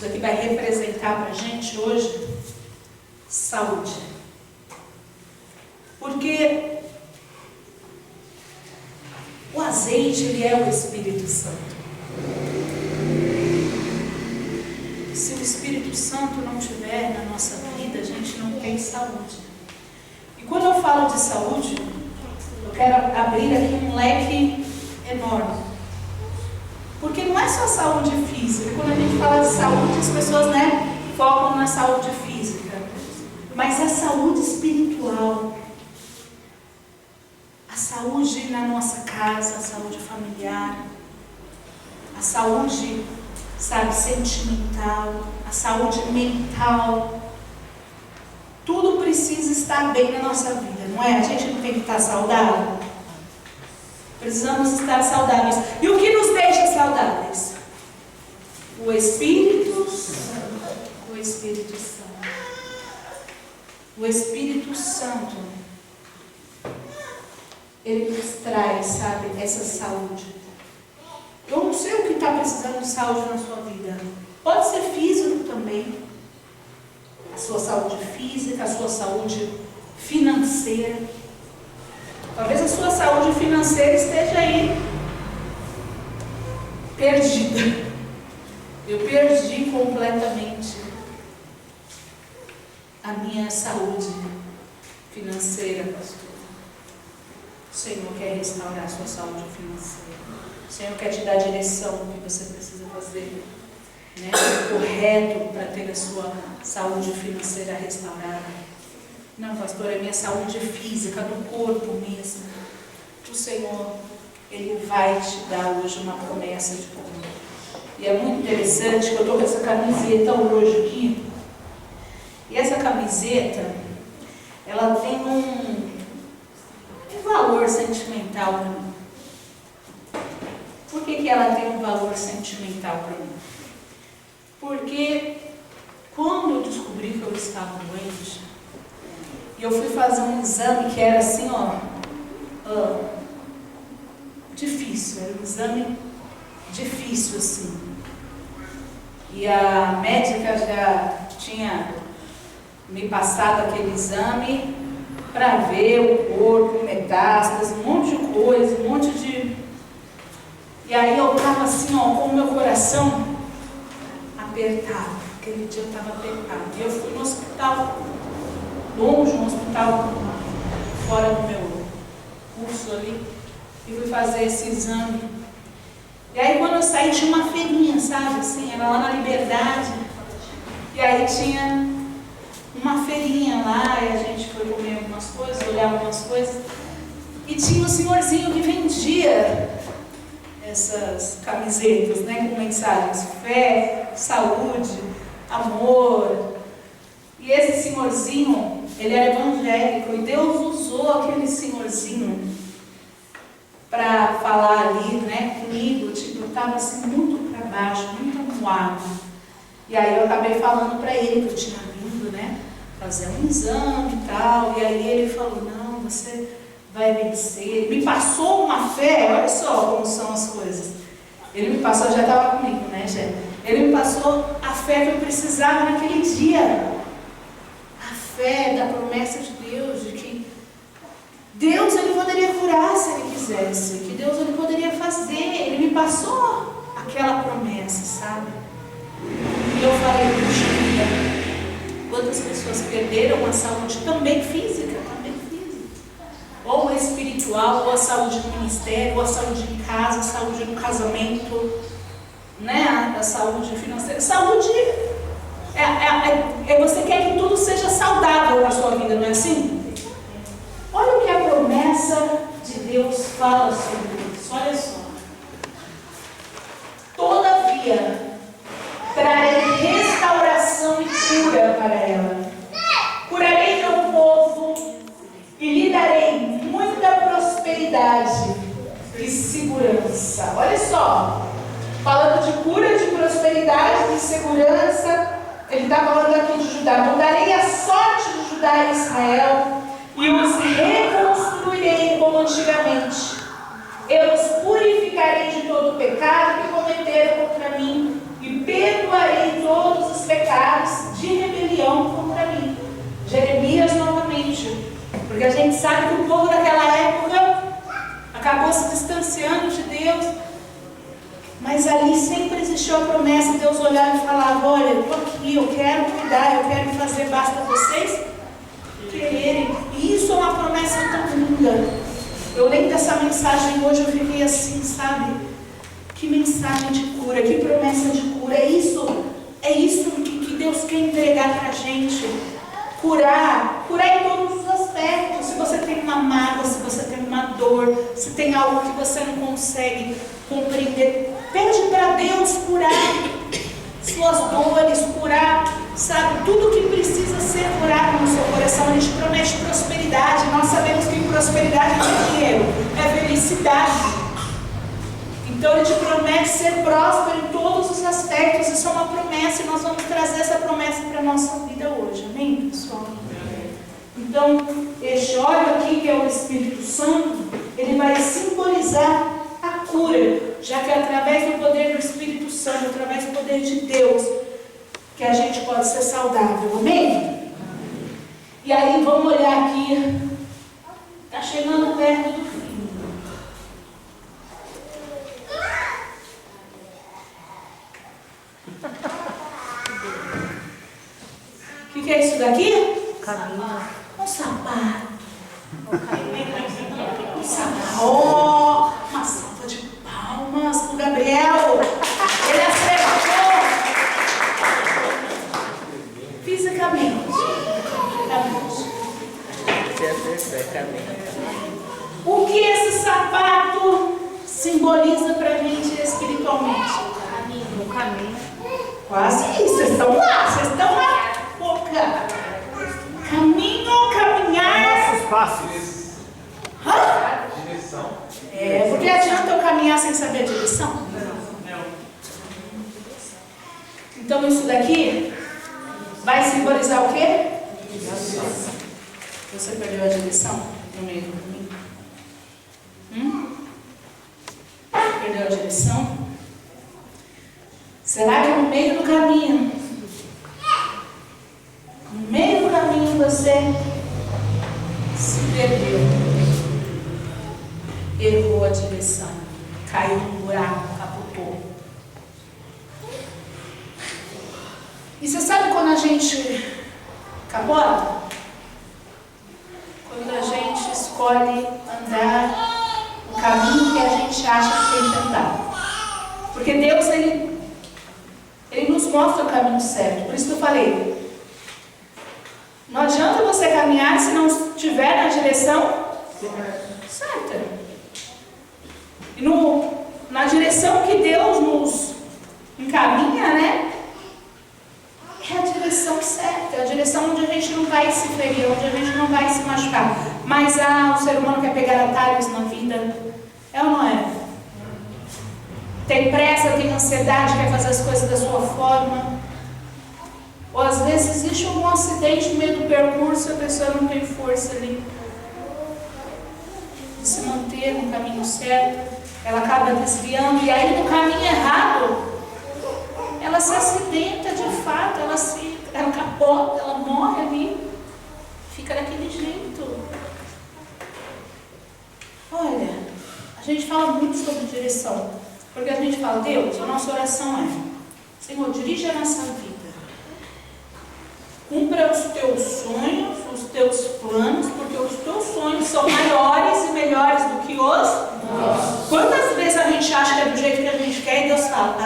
Isso daqui vai representar para a gente hoje saúde. Porque o azeite, ele é o Espírito Santo. Se o Espírito Santo não estiver na nossa vida, a gente não tem saúde. E quando eu falo de saúde, eu quero abrir aqui um leque enorme. Porque não é só saúde física. Quando a gente fala de saúde, as pessoas, focam na saúde física. Mas a saúde espiritual, a saúde na nossa casa, a saúde familiar, a saúde, sentimental, a saúde mental, tudo precisa estar bem na nossa vida, não é? A gente não tem que estar saudável. Precisamos estar saudáveis. E o que nos deixa saudáveis? O Espírito Santo. O Espírito Santo. O Espírito Santo, ele nos traz, essa saúde. Eu não sei o que está precisando de saúde na sua vida. Pode ser físico também. A sua saúde física, a sua saúde financeira. Talvez a sua saúde financeira esteja aí perdida. Eu perdi completamente a minha saúde financeira, pastor. O Senhor quer restaurar a sua saúde financeira. O Senhor quer te dar a direção do que você precisa fazer, correto para ter a sua saúde financeira restaurada. Não, pastor, é minha saúde física, do corpo mesmo. O Senhor, Ele vai te dar hoje uma promessa de cura. E é muito interessante que eu estou com essa camiseta hoje aqui. E essa camiseta, ela tem um valor sentimental para mim. Por que ela tem um valor sentimental para mim? Porque quando eu descobri que eu estava doente, e eu fui fazer um exame que era assim, difícil, era um exame difícil assim. E a médica já tinha me passado aquele exame para ver o corpo, metástase, um monte de coisa, um monte de... E aí eu estava assim, com o meu coração apertado. Aquele dia eu estava apertado. E eu fui no hospital, longe, um hospital fora do meu curso ali, e fui fazer esse exame. E aí quando eu saí tinha uma feirinha, assim, era lá na Liberdade. E aí tinha uma feirinha lá, e a gente foi comer algumas coisas, olhar algumas coisas. E tinha um senhorzinho que vendia essas camisetas, com mensagens: fé, saúde, amor. E esse senhorzinho, ele era evangélico, e Deus usou aquele senhorzinho para falar ali, comigo. Eu estava assim muito para baixo, muito amuado. E aí eu acabei falando para ele que eu tinha vindo, fazer um exame e tal. E aí ele falou: não, você vai vencer. Ele me passou uma fé, olha só como são as coisas. Ele me passou, já estava comigo, gente? Ele me passou a fé que eu precisava naquele dia. A fé da promessa de Deus, de que Deus, Ele poderia curar se Ele quisesse, que Deus, Ele poderia fazer. Ele me passou aquela promessa, E eu falei: puxa, quantas pessoas perderam a saúde também física, ou espiritual, ou a saúde no ministério, ou a saúde em casa, a saúde no casamento, a saúde financeira. Saúde você quer que tudo seja saudável na sua vida, não é assim? Olha o que a promessa de Deus fala sobre isso, olha só. Todavia, trarei restauração e cura para ela. Curarei meu povo e lhe darei muita prosperidade e segurança. Olha só, falando de cura, de prosperidade, de segurança, ele está falando aqui de Judá. Mudarei a sorte de Judá e Israel e os reconstruirei como antigamente. Eu os purificarei de todo o pecado que cometeram contra mim e perdoarei todo Porque a gente sabe que o povo daquela época acabou se distanciando de Deus. Mas ali sempre existiu a promessa. Deus olhava e falava: olha, eu estou aqui, eu quero cuidar, eu quero fazer, basta vocês quererem. E isso é uma promessa tão linda. Eu lembro dessa mensagem hoje, eu fiquei assim, sabe? Que mensagem de cura, que promessa de cura. É isso que Deus quer entregar para a gente. Curar em todos os aspectos. Se você tem uma mágoa, se você tem uma dor, se tem algo que você não consegue compreender, pede para Deus curar suas dores, curar, sabe, tudo que precisa ser curado no seu coração. Ele te promete prosperidade. Nós sabemos que prosperidade não é dinheiro, é felicidade. Então Ele te promete ser próspero em todos os aspectos. Isso é uma promessa e nós vamos trazer essa promessa para a nossa vida hoje. Amém, pessoal? Então, este óleo aqui, que é o Espírito Santo, ele vai simbolizar a cura, já que é através do poder do Espírito Santo, através do poder de Deus, que a gente pode ser saudável. Amém? E aí, vamos olhar aqui. Está chegando perto do fim. O que é isso daqui? Caminho. Um sapato. Um sapato. Oh, uma salva de palmas para o Gabriel. Ele acertou. Fisicamente. O que esse sapato simboliza para a gente espiritualmente? No caminho. Quase isso. Vocês estão lá. Boca. Caminho, caminhar. Nossos passos. Hã? Direção. Porque adianta eu caminhar sem saber a direção? Não. Então isso daqui vai simbolizar o quê? Você perdeu a direção no meio do caminho? Perdeu a direção? Será que no meio do caminho, você se perdeu, errou a direção, caiu num buraco, capotou? E você sabe quando a gente capota? Quando a gente escolhe andar no caminho que a gente acha que tem que andar. Porque Deus, Ele nos mostra o caminho certo. Por isso que eu falei, não adianta você caminhar se não estiver na direção certa. E na direção que Deus nos encaminha, né? É a direção certa, é a direção onde a gente não vai se ferir, onde a gente não vai se machucar. Mas o ser humano quer pegar atalhos na vida. É ou não é? Tem pressa, tem ansiedade, quer fazer as coisas da sua forma. Ou às vezes existe algum acidente no meio do percurso e a pessoa não tem força ali de se manter no caminho certo. Ela acaba desviando e aí no caminho errado ela se acidenta de fato, ela capota, ela morre ali, fica daquele jeito. Olha, a gente fala muito sobre direção, porque a gente fala: Deus, a nossa oração é: Senhor, dirige a nossa vida, cumpra os teus sonhos, os teus planos, porque os teus sonhos são maiores e melhores do que os nossos. Quantas vezes a gente acha que é do jeito que a gente quer e Deus fala: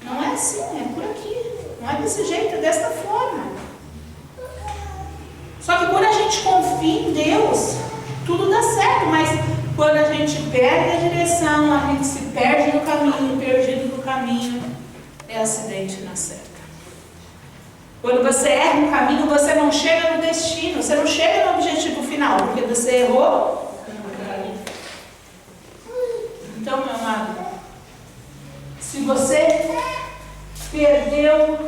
não é assim, é por aqui, não é desse jeito, é desta forma. Só que quando a gente confia em Deus, tudo dá certo, mas quando a gente perde a direção, a gente se perde no caminho, perdido no caminho, é acidente na certa. Quando você erra no caminho, você não chega no destino, você não chega no objetivo final, porque você errou no caminho. Então, meu amado, se você perdeu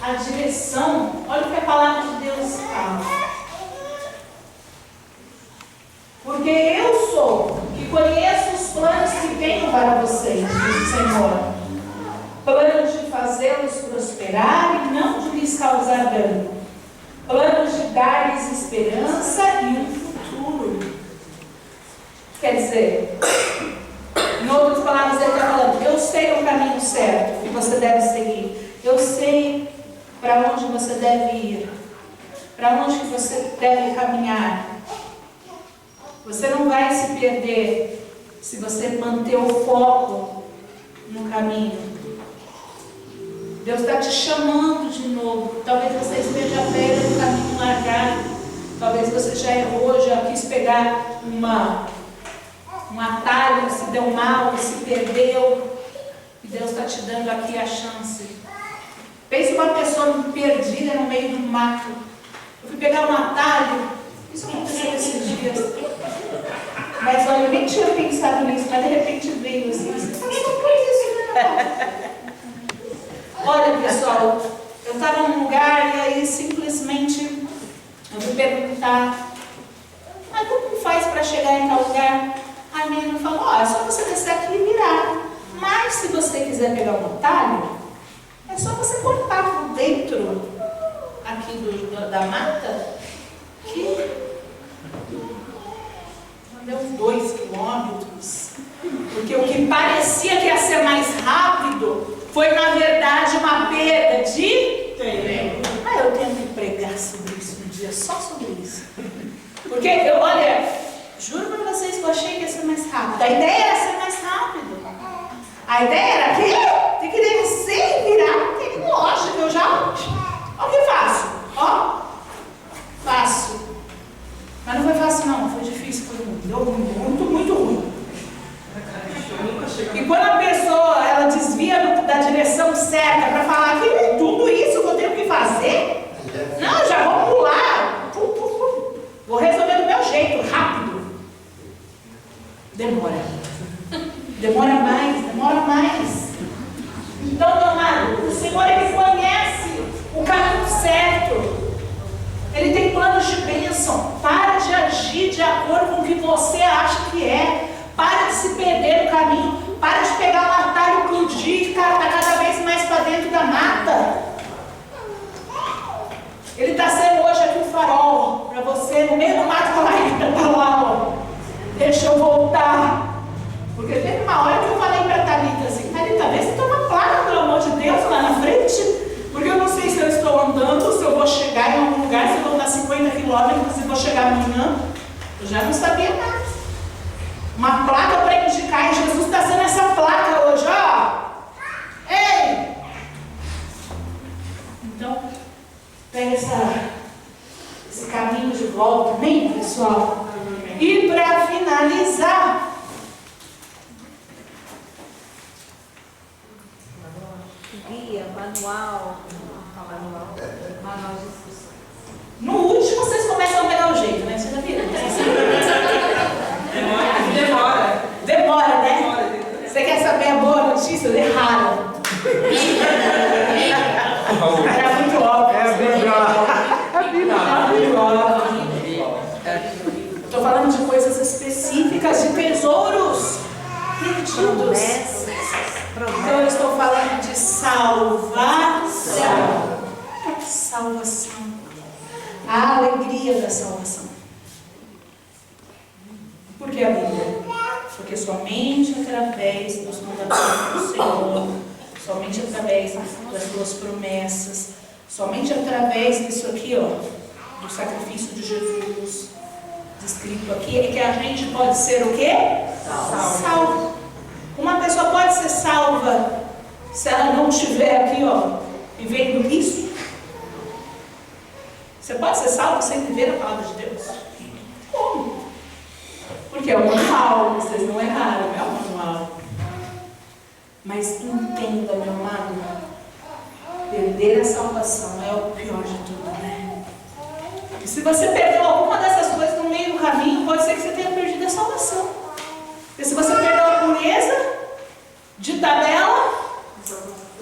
a direção, olha o que a palavra de Deus fala. Porque eu sou que conheço os planos que tenho para vocês, diz o Senhor. Planos de fazê-los prosperar e não de lhes causar dano, planos de dar-lhes esperança e um futuro. Quer dizer, em outras palavras, ele está falando, eu sei o caminho certo que você deve seguir. Eu sei para onde você deve ir. Para onde que você deve caminhar. Você não vai se perder se você manter o foco no caminho. Deus está te chamando de novo. Talvez você esteja à beira do caminho largado. Talvez você já errou, já quis pegar um atalho, se deu mal, se perdeu. E Deus está te dando aqui a chance. Pense uma pessoa perdida no meio do mato. Eu fui pegar um atalho. Isso aconteceu esses dias. Mas olha, eu nem tinha pensado nisso, mas de repente veio assim. Você passou por isso, né? Olha, pessoal, eu estava num lugar e aí simplesmente eu fui perguntar, mas como que faz para chegar em tal lugar? A menina falou, ó, é só você descer aqui e virar. Mas se você quiser pegar um atalho, é só você cortar por dentro aqui da mata, que deu uns 2 quilômetros. Porque o que parecia que ia ser mais rápido foi, na verdade, uma perda de tempo. Ah, eu tenho que pregar sobre isso um dia, só sobre isso. Porque olha, juro para vocês que eu achei que ia ser mais rápido. A ideia era ser mais rápido. A ideia era que tem que descer e virar. Não tem lógica, eu já... Olha o que faço. Ó, fácil. Mas não foi fácil não, foi difícil, foi muito ruim. E quando a pessoa, ela desvia da direção certa para falar que tudo isso que eu tenho que fazer, não, já vou pular, vou resolver do meu jeito, rápido. Demora mais. Então, meu amado, o Senhor, Ele conhece o caminho certo. Ele tem planos de bênção. Para de agir de acordo com o que você acha que é. Para de se perder no caminho. Para de pegar um atalho por dia e estar cada vez mais para dentro da mata. Ele está sendo hoje aqui um farol para você, no meio do mato, falar, está lá, ó. Deixa eu voltar. Porque teve uma hora que eu falei para a Thalita assim, Thalita, vê se tem uma placa, pelo amor de Deus, lá na frente. Porque eu não sei se eu estou andando, se eu vou chegar em algum lugar, se eu vou dar 50 quilômetros, se eu vou chegar amanhã. Eu já não sabia nada. Uma placa para indicar, e Jesus está sendo essa placa hoje, ó. Ei! Então, pega esse caminho de volta, amém, pessoal? E para finalizar, Guia, manual de instrução. no último vocês começam a pegar o jeito, né? Vocês já viram? Demora, né? Você quer saber a boa notícia? Erraram. Era muito óbvio. Era muito óbvio. Estou falando de coisas específicas, de tesouros perdidos. Então eu estou falando de salvação. Salvação. A alegria da salvação. Por que a Bíblia? Porque somente através dos mandamentos do Senhor, somente através das suas promessas, somente através disso aqui, ó, do sacrifício de Jesus, descrito aqui, é que a gente pode ser o quê? Salvo. Uma pessoa pode ser salva se ela não estiver aqui, ó, vivendo isso? Você pode ser salvo sem viver a palavra de Deus? Como? Porque é o manual, vocês não erraram, é o manual. Mas entenda, meu amado, perder a salvação é o pior de tudo, né? E se você perdeu alguma dessas coisas no meio do caminho, pode ser que você tenha perdido a salvação. Porque se você perdeu a pureza de tabela,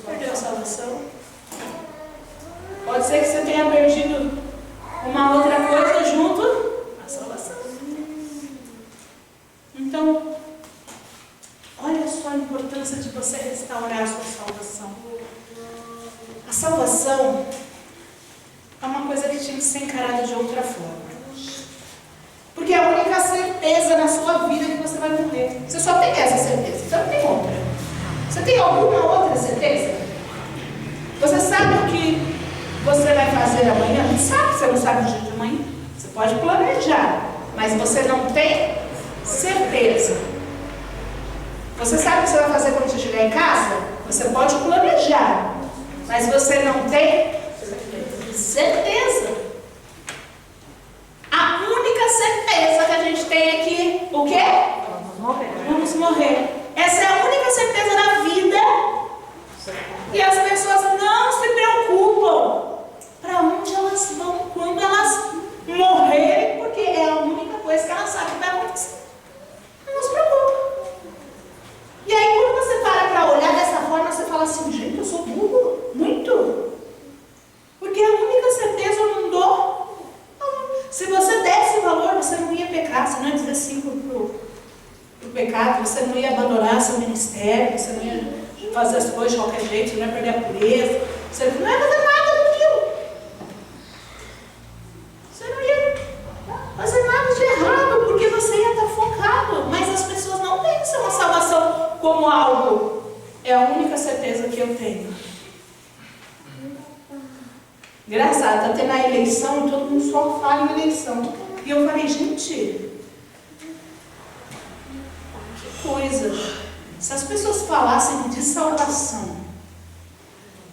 perdeu a salvação. Pode ser que você tenha perdido uma outra coisa junto à salvação. Então, olha só a importância de você restaurar a sua salvação. A salvação é uma coisa que tinha que ser encarada de outra forma. Porque é a única certeza na sua vida que você vai morrer. Você só tem essa certeza, você não tem outra. Você tem alguma outra certeza? Você sabe o que você vai fazer amanhã? Não sabe, você não sabe o dia de amanhã. Você pode planejar, mas você não tem certeza. Você sabe o que você vai fazer quando você chegar em casa? Você pode planejar, mas você não tem certeza. A única certeza que a gente tem é que o quê? Vamos morrer. Essa é a única certeza da vida. E as pessoas não se preocupam para onde elas vão quando elas morrerem, porque é a única coisa que elas sabem que vai acontecer. Não se preocupa. E aí quando você para olhar dessa forma, você fala assim, gente, eu sou burro, muito. Porque a única certeza eu não dou. Se você desse valor, você não ia pecar, você não ia dizer sim pro pecado, você não ia abandonar seu ministério, você não ia fazer as coisas de qualquer jeito, você não ia perder a pureza, você não ia fazer nada daquilo. Você não ia fazer nada de errado, porque você ia estar focado. Mas as pessoas não pensam a salvação como algo. É a única certeza que eu tenho. Engraçado, está tendo a eleição e todo mundo só fala em eleição. E eu falei, gente, que coisa. Se as pessoas falassem de salvação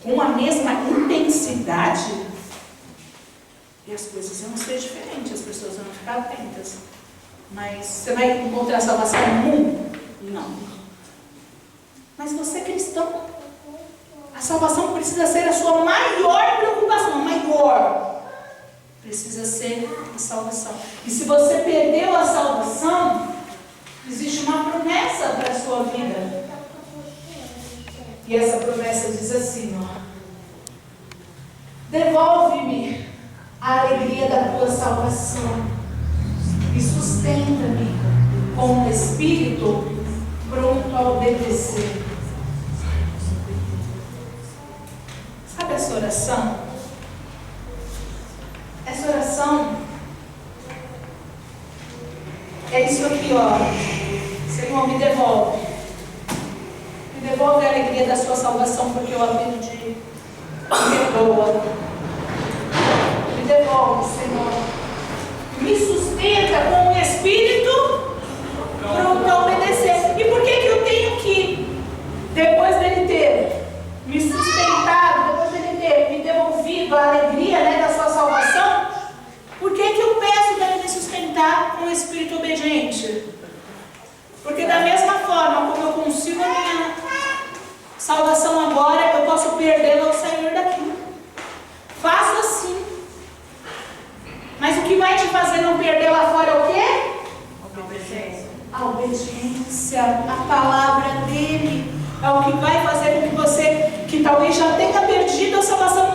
com a mesma intensidade, as coisas iam ser diferentes, as pessoas iam ficar atentas. Mas você vai encontrar salvação no mundo? Não. Mas você é cristão. A salvação precisa ser a sua maior preocupação, maior. Precisa ser a salvação. E se você perdeu a salvação, existe uma promessa para a sua vida. E essa promessa diz assim, ó: devolve-me a alegria da tua salvação e sustenta-me com um espírito pronto a obedecer. Sabe essa oração? Essa oração é isso aqui, ó. Senhor, me devolve. Me devolve a alegria da sua salvação, porque eu a perdi. Me perdoa. Me devolve, Senhor. Me sustenta com um espírito pronto a obedecer. E por que eu tenho que, depois dele ter me sustentado, depois dele ter me devolvido a alegria, né, da sua salvação, por que eu peço para ele me sustentar com um espírito obediente? Porque da mesma forma como eu consigo a minha salvação agora, eu posso perdê-la ao sair daqui. Faça assim. Mas o que vai te fazer não perder lá fora é o quê? Obediência. A obediência, a palavra dele. É o que vai fazer com que você, que talvez já tenha perdido a salvação,